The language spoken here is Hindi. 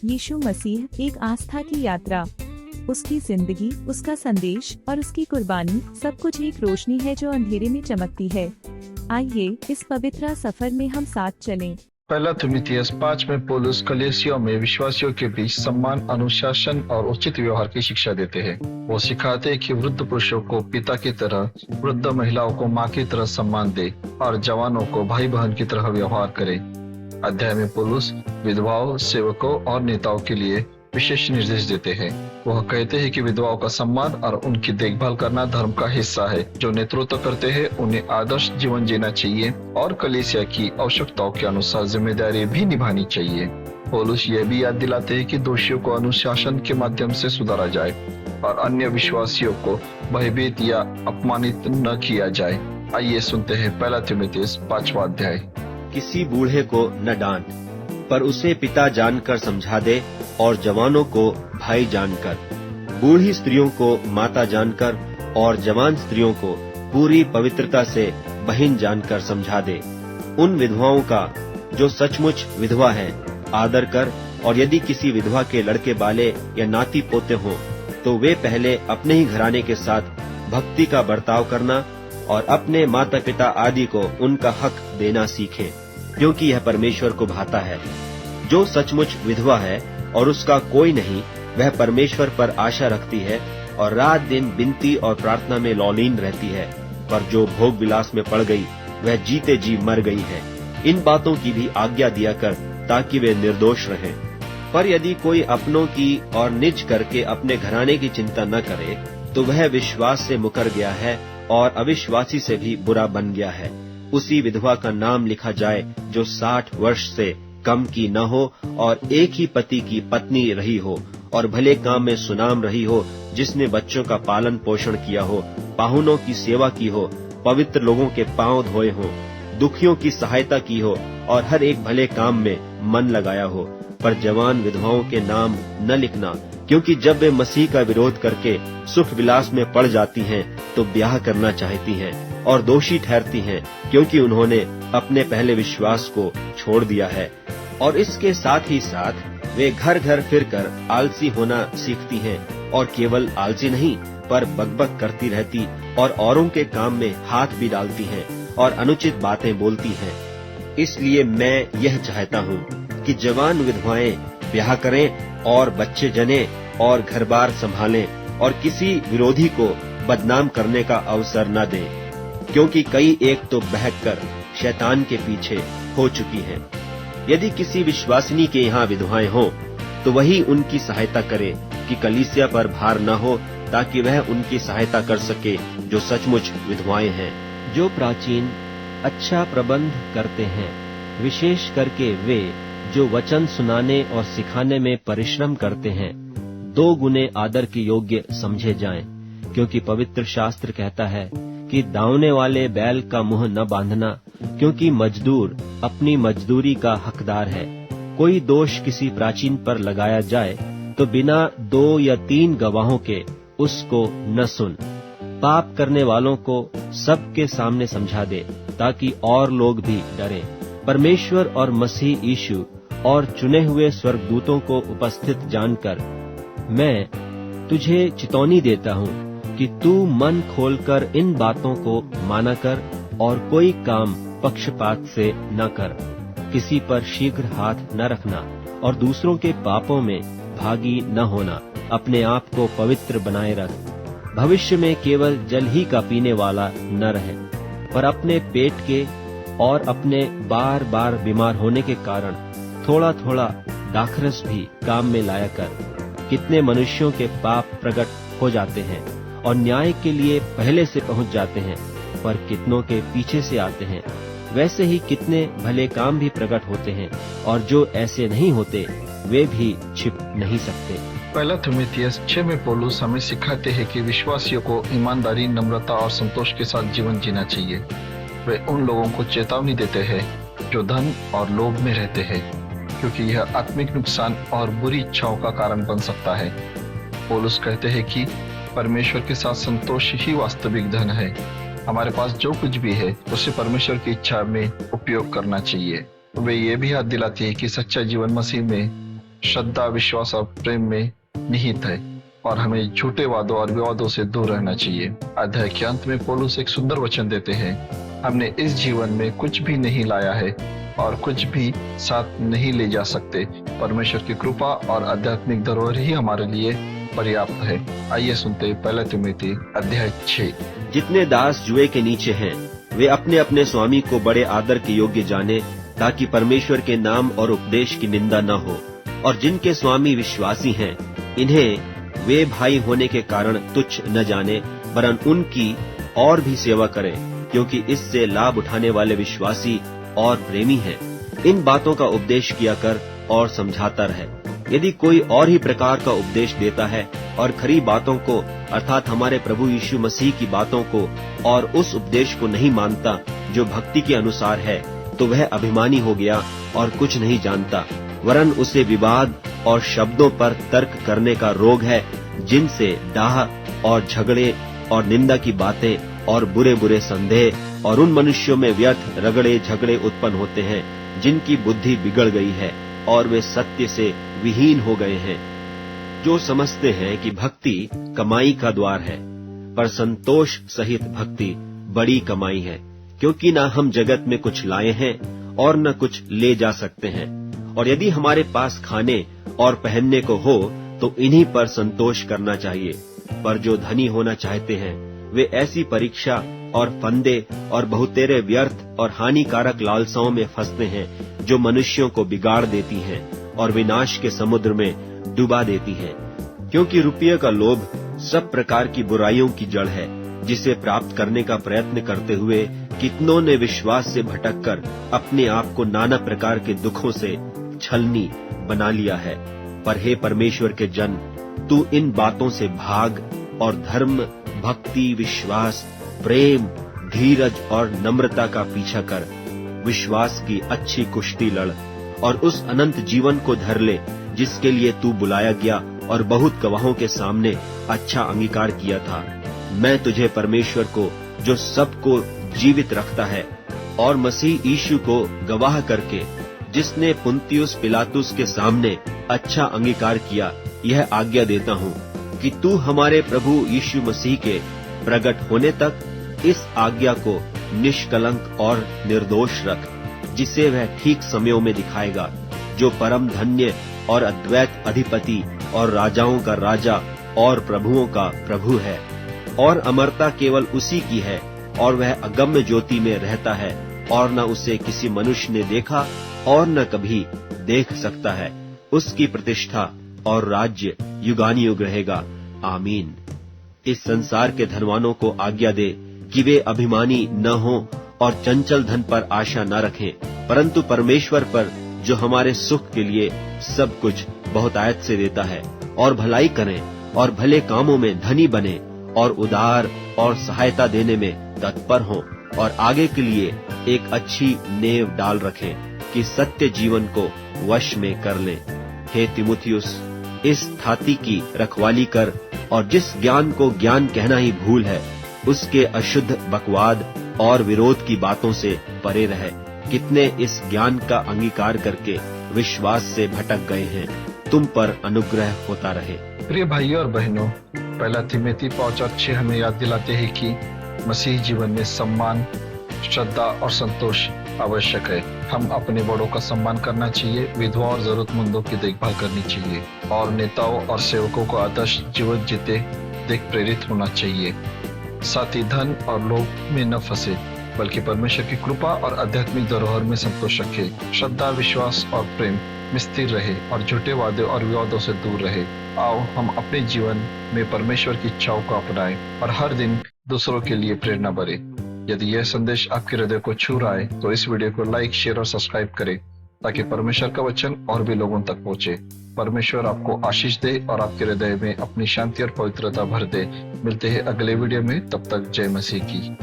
यीशु मसीह एक आस्था की यात्रा। उसकी जिंदगी, उसका संदेश और उसकी कुर्बानी सब कुछ एक रोशनी है जो अंधेरे में चमकती है। आइए इस पवित्र सफर में हम साथ चलें। पहला तिमुथियुस 5 में पौलुस कलीसिया में विश्वासियों के बीच सम्मान, अनुशासन और उचित व्यवहार की शिक्षा देते हैं। वो सिखाते हैं कि वृद्ध पुरुषों को पिता की तरह, वृद्ध महिलाओं को माँ की तरह सम्मान दे और जवानों को भाई बहन की तरह व्यवहार करे। अध्याय में पौलुस विधवाओं, सेवकों और नेताओं के लिए विशेष निर्देश देते हैं। वह कहते हैं कि विधवाओं का सम्मान और उनकी देखभाल करना धर्म का हिस्सा है। जो नेतृत्व करते हैं उन्हें आदर्श जीवन जीना चाहिए और कलीसिया की आवश्यकताओं के अनुसार जिम्मेदारी भी निभानी चाहिए। पौलुस यह भी याद दिलाते हैं कि दोषियों को अनुशासन के माध्यम से सुधारा जाए और अन्य विश्वासियों को भयभीत या अपमानित न किया जाए। आइए सुनते हैं पहला तिमुथियुस 5वां अध्याय। किसी बूढ़े को न डांट, पर उसे पिता जानकर समझा दे और जवानों को भाई जानकर, बूढ़ी स्त्रियों को माता जानकर और जवान स्त्रियों को पूरी पवित्रता से बहन जानकर समझा दे। उन विधवाओं का जो सचमुच विधवा है आदर कर, और यदि किसी विधवा के लड़के बाले या नाती पोते हों तो वे पहले अपने ही घराने के साथ भक्ति का बर्ताव करना और अपने माता पिता आदि को उनका हक देना सीखें, क्योंकि यह परमेश्वर को भाता है। जो सचमुच विधवा है और उसका कोई नहीं, वह परमेश्वर पर आशा रखती है और रात दिन विनती और प्रार्थना में लौलीन रहती है। पर जो भोग विलास में पड़ गई वह जीते जी मर गई है। इन बातों की भी आज्ञा दिया कर ताकि वे निर्दोष रहें। पर यदि कोई अपनों की और निज करके अपने घराने की चिंता न करे तो वह विश्वास से मुकर गया है और अविश्वासी से भी बुरा बन गया है। उसी विधवा का नाम लिखा जाए जो 60 वर्ष से कम की न हो और एक ही पति की पत्नी रही हो और भले काम में सुनाम रही हो, जिसने बच्चों का पालन पोषण किया हो, पाहुनों की सेवा की हो, पवित्र लोगों के पांव धोए हो, दुखियों की सहायता की हो और हर एक भले काम में मन लगाया हो। पर जवान विधवाओं के नाम न लिखना, क्योंकि जब वे मसीह का विरोध करके सुख विलास में पड़ जाती हैं तो ब्याह करना चाहती हैं और दोषी ठहरती हैं, क्योंकि उन्होंने अपने पहले विश्वास को छोड़ दिया है। और इसके साथ ही साथ वे घर घर फिरकर आलसी होना सीखती हैं, और केवल आलसी नहीं पर बकबक करती रहती और औरों के काम में हाथ भी डालती हैं और अनुचित बातें बोलती हैं। इसलिए मैं यह चाहता हूँ कि जवान विधवाएं ब्याह करें और बच्चे जने और घर-बार संभालें और किसी विरोधी को बदनाम करने का अवसर न दें, क्योंकि कई एक तो बहककर शैतान के पीछे हो चुकी हैं। यदि किसी विश्वासिनी के यहाँ विधवाएं हों तो वही उनकी सहायता करे कि कलीसिया पर भार न हो, ताकि वह उनकी सहायता कर सके जो सचमुच विधवाएं हैं। जो प्राचीन अच्छा प्रबंध करते हैं, विशेष करके वे जो वचन सुनाने और सिखाने में परिश्रम करते हैं, 2 गुने आदर के योग्य समझे जाएं, क्योंकि पवित्र शास्त्र कहता है कि दावने वाले बैल का मुंह न बांधना, क्योंकि मजदूर अपनी मजदूरी का हकदार है। कोई दोष किसी प्राचीन पर लगाया जाए तो बिना 2 या 3 गवाहों के उसको न सुन। पाप करने वालों को सबके सामने समझा दे, ताकि और लोग भी डरें। परमेश्वर और मसीह यीशु और चुने हुए स्वर्गदूतों को उपस्थित जानकर मैं तुझे चितौनी देता हूँ कि तू मन खोलकर इन बातों को माना कर और कोई काम पक्षपात से न कर। किसी पर शीघ्र हाथ न रखना और दूसरों के पापों में भागी न होना। अपने आप को पवित्र बनाए रख। भविष्य में केवल जल ही का पीने वाला न रहे, पर अपने पेट के और अपने बार बार बीमार होने के कारण थोड़ा थोड़ा दाखरस भी काम में लाया कर। कितने मनुष्यों के पाप प्रकट हो जाते हैं और न्याय के लिए पहले से पहुंच जाते हैं, पर कितनों के पीछे से आते हैं। वैसे ही कितने भले काम भी प्रकट होते हैं, और जो ऐसे नहीं होते वे भी छिप नहीं सकते। पहला तिमुथियुस 6 में पौलुस हमें सिखाते हैं कि विश्वासियों को ईमानदारी, नम्रता और संतोष के साथ जीवन जीना चाहिए। वे उन लोगों को चेतावनी देते हैं जो धन और लोभ में रहते हैं, क्योंकि यह आत्मिक नुकसान और बुरी इच्छाओं का कारण बन सकता है। पौलुस कहते हैं कि परमेश्वर के साथ संतोष ही वास्तविक धन है। हमारे पास जो कुछ भी है उसे परमेश्वर की इच्छा में उपयोग करना चाहिए। वे ये भी याद दिलाती है कि सच्चा जीवन मसीह में श्रद्धा, विश्वास और प्रेम में निहित है और हमें झूठे वादों और विवादों से दूर रहना चाहिए। अध्याय के अंत में पौलुस एक सुंदर वचन देते हैं, हमने इस जीवन में कुछ भी नहीं लाया है और कुछ भी साथ नहीं ले जा सकते। परमेश्वर की कृपा और आध्यात्मिक धरोहर ही हमारे लिए पर्याप्त है। आइए सुनते हैं 1 तिमोथी अध्याय 6। जितने दास जुए के नीचे हैं, वे अपने अपने स्वामी को बड़े आदर के योग्य जाने, ताकि परमेश्वर के नाम और उपदेश की निंदा न हो। और जिनके स्वामी विश्वासी हैं, इन्हें वे भाई होने के कारण तुच्छ न जाने, वरन उनकी और भी सेवा करें, क्योंकि इससे लाभ उठाने वाले विश्वासी और प्रेमी हैं। इन बातों का उपदेश किया कर और समझाता रहे। यदि कोई और ही प्रकार का उपदेश देता है और खरी बातों को अर्थात हमारे प्रभु यीशु मसीह की बातों को और उस उपदेश को नहीं मानता जो भक्ति के अनुसार है, तो वह अभिमानी हो गया और कुछ नहीं जानता, वरन उसे विवाद और शब्दों पर तर्क करने का रोग है, जिनसे डाह और झगड़े और निंदा की बातें और बुरे बुरे संदेह और उन मनुष्यों में व्यर्थ रगड़े झगड़े उत्पन्न होते हैं, जिनकी बुद्धि बिगड़ गई है और वे सत्य से विहीन हो गए हैं, जो समझते हैं कि भक्ति कमाई का द्वार है। पर संतोष सहित भक्ति बड़ी कमाई है, क्योंकि न हम जगत में कुछ लाए हैं और न कुछ ले जा सकते हैं। और यदि हमारे पास खाने और पहनने को हो तो इन्हीं पर संतोष करना चाहिए। पर जो धनी होना चाहते हैं, वे ऐसी परीक्षा और फंदे और बहुतेरे व्यर्थ और हानिकारक लालसाओं में फंसते हैं, जो मनुष्यों को बिगाड़ देती हैं और विनाश के समुद्र में डुबा देती हैं। क्योंकि रुपये का लोभ सब प्रकार की बुराइयों की जड़ है, जिसे प्राप्त करने का प्रयत्न करते हुए कितनों ने विश्वास से भटककर अपने आप को नाना प्रकार के दुखों से छलनी बना लिया है। पर हे परमेश्वर के जन, तू इन बातों से भाग और धर्म, भक्ति, विश्वास, प्रेम, धीरज और नम्रता का पीछा कर। विश्वास की अच्छी कुश्ती लड़ और उस अनंत जीवन को धर ले, जिसके लिए तू बुलाया गया और बहुत गवाहों के सामने अच्छा अंगीकार किया था। मैं तुझे परमेश्वर को, जो सबको जीवित रखता है, और मसीह यीशु को गवाह करके, जिसने पुन्तियुस पिलातुस के सामने अच्छा अंगीकार किया, यह आज्ञा देता हूँ कि तू हमारे प्रभु यीशु मसीह के प्रकट होने तक इस आज्ञा को निष्कलंक और निर्दोष रख, जिसे वह ठीक समयों में दिखाएगा, जो परम धन्य और अद्वैत अधिपति और राजाओं का राजा और प्रभुओं का प्रभु है। और अमरता केवल उसी की है, और वह अगम्य ज्योति में रहता है, और न उसे किसी मनुष्य ने देखा और न कभी देख सकता है। उसकी प्रतिष्ठा और राज्य युगानुयुग रहेगा। आमीन। इस संसार के धनवानों को आज्ञा दे कि वे अभिमानी न हों और चंचल धन पर आशा न रखें, परंतु परमेश्वर पर, जो हमारे सुख के लिए सब कुछ बहुतायत से देता है, और भलाई करें और भले कामों में धनी बने और उदार और सहायता देने में तत्पर हों, और आगे के लिए एक अच्छी नेव डाल रखें कि सत्य जीवन को वश में कर लें। हे तिमुथियुस, इस थाती की रखवाली कर, और जिस ज्ञान को ज्ञान कहना ही भूल है, उसके अशुद्ध बकवाद और विरोध की बातों से परे रहे। कितने इस ज्ञान का अंगीकार करके विश्वास से भटक गए हैं। तुम पर अनुग्रह होता रहे। प्रिय भाइयों और बहनों, 1 तिमोथी 5:6 हमें याद दिलाते हैं कि मसीह जीवन में सम्मान, श्रद्धा और संतोष आवश्यक है। हम अपने बड़ों का सम्मान करना चाहिए, विधवा और जरूरतमंदों की देखभाल करनी चाहिए, और नेताओं और सेवकों को आदर्श जीवन जीते देख प्रेरित होना चाहिए। साथ ही धन और लोभ में न फंसे, बल्कि परमेश्वर की कृपा और आध्यात्मिक धरोहर में संतोष रखे। श्रद्धा, विश्वास और प्रेम में स्थिर रहे और झूठे वादे और विवादों से दूर रहे। आओ हम अपने जीवन में परमेश्वर की इच्छाओं को अपनाएं और हर दिन दूसरों के लिए प्रेरणा बने। यदि यह संदेश आपके हृदय को छू रहा है, तो इस वीडियो को लाइक, शेयर और सब्सक्राइब करें, ताकि परमेश्वर का वचन और भी लोगों तक पहुंचे। परमेश्वर आपको आशीष दे और आपके हृदय में अपनी शांति और पवित्रता भर दे। मिलते हैं अगले वीडियो में, तब तक जय मसीह की।